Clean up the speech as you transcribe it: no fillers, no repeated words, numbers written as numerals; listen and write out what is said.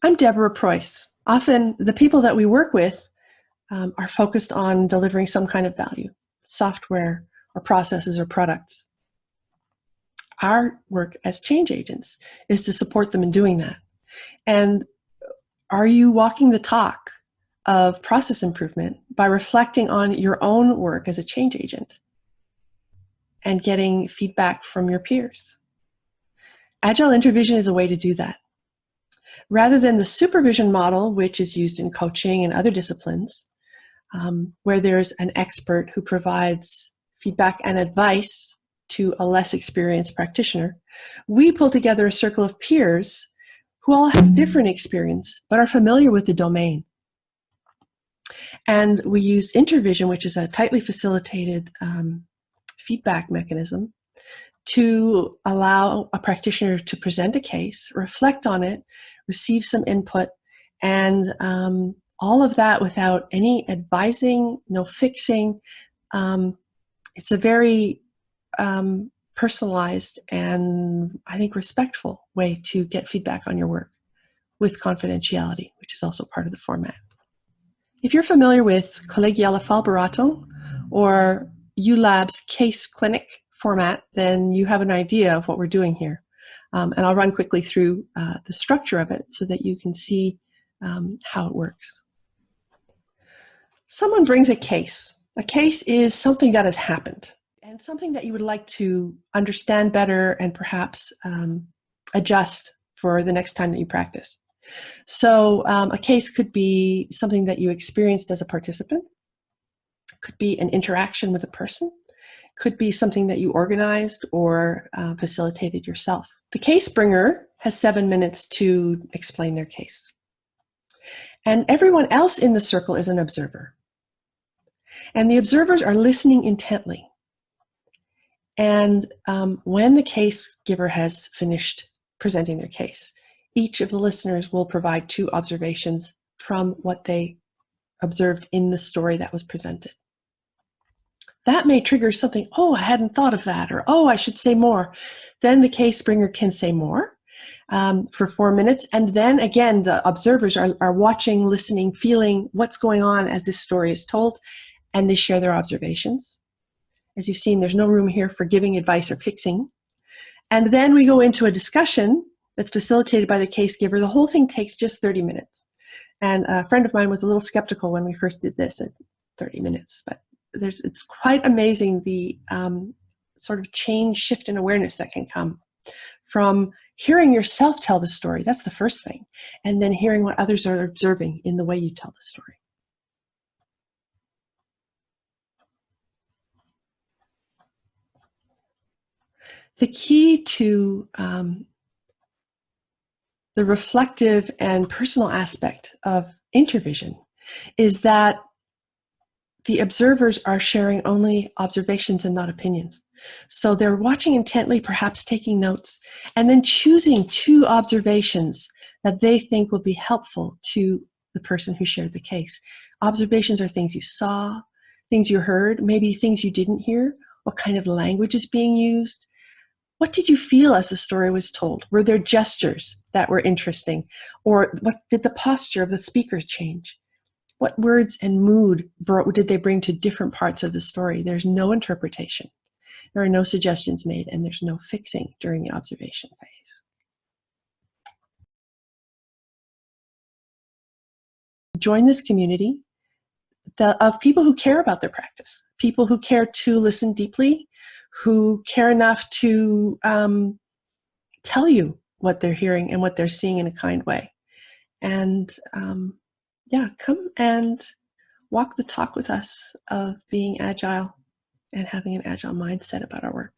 I'm Deborah Preuss. Often the people that we work with are focused on delivering some kind of value, software or processes or products. Our work as change agents is to support them in doing that. And are you walking the talk of process improvement by reflecting on your own work as a change agent and getting feedback from your peers? Agile-Intervision is a way to do that. Rather than the supervision model, which is used in coaching and other disciplines, where there's an expert who provides feedback and advice to a less experienced practitioner, we pull together a circle of peers who all have different experience but are familiar with the domain. And we use Intervision, which is a tightly facilitated feedback mechanism, to allow a practitioner to present a case, reflect on it, receive some input, and all of that without any advising, no fixing. It's a very personalized and, I think, respectful way to get feedback on your work with confidentiality, which is also part of the format. If you're familiar with Collegiale Fallberatung or ULab's case clinic format, then you have an idea of what we're doing here. And I'll run quickly through the structure of it so that you can see how it works. Someone brings a case. A case is something that has happened and something that you would like to understand better and perhaps adjust for the next time that you practice. So a case could be something that you experienced as a participant, could be an interaction with a person, could be something that you organized or facilitated yourself. The case bringer has 7 minutes to explain their case. And everyone else in the circle is an observer. And the observers are listening intently. And when the case giver has finished presenting their case, each of the listeners will provide 2 observations from what they observed in the story that was presented. That may trigger something, oh, I hadn't thought of that, or oh, I should say more. Then the case bringer can say more for 4 minutes. And then again, the observers are watching, listening, feeling what's going on as this story is told, and they share their observations. As you've seen, there's no room here for giving advice or fixing. And then we go into a discussion that's facilitated by the case giver. The whole thing takes just 30 minutes. And a friend of mine was a little skeptical when we first did this at 30 minutes, but it's quite amazing the sort of change, shift in awareness that can come from hearing yourself tell the story. That's the first thing. And then hearing what others are observing in the way you tell the story. The key to the reflective and personal aspect of Intervision is that the observers are sharing only observations and not opinions. So they're watching intently, perhaps taking notes, and then choosing 2 observations that they think will be helpful to the person who shared the case. Observations are things you saw, things you heard, maybe things you didn't hear, what kind of language is being used. What did you feel as the story was told? Were there gestures that were interesting? Or what did the posture of the speaker change? What words and mood did they bring to different parts of the story? There's no interpretation. There are no suggestions made, and there's no fixing during the observation phase. Join this community of people who care about their practice, people who care to listen deeply, who care enough to tell you what they're hearing and what they're seeing in a kind way. And yeah, come and walk the talk with us of being agile and having an agile mindset about our work.